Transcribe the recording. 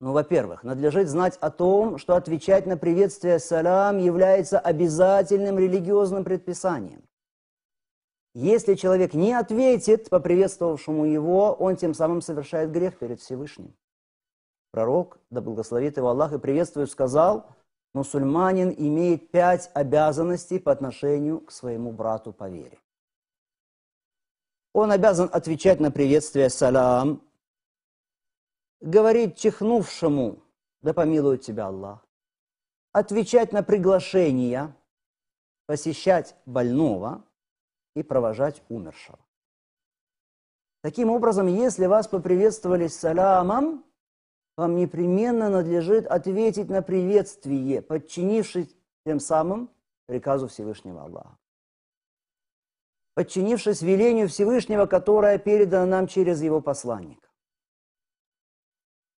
Ну, во-первых, надлежит знать о том, что отвечать на приветствие салам является обязательным религиозным предписанием. Если человек не ответит поприветствовавшему его, он тем самым совершает грех перед Всевышним. Пророк, да благословит его Аллах и приветствует, сказал: мусульманин имеет 5 обязанностей по отношению к своему брату по вере. Он обязан отвечать на приветствие салам, говорить чихнувшему: да помилует тебя Аллах, отвечать на приглашения, посещать больного и провожать умершего. Таким образом, если вас поприветствовали саламом, вам непременно надлежит ответить на приветствие, подчинившись тем самым приказу Всевышнего Аллаха, подчинившись велению Всевышнего, которое передано нам через его посланника.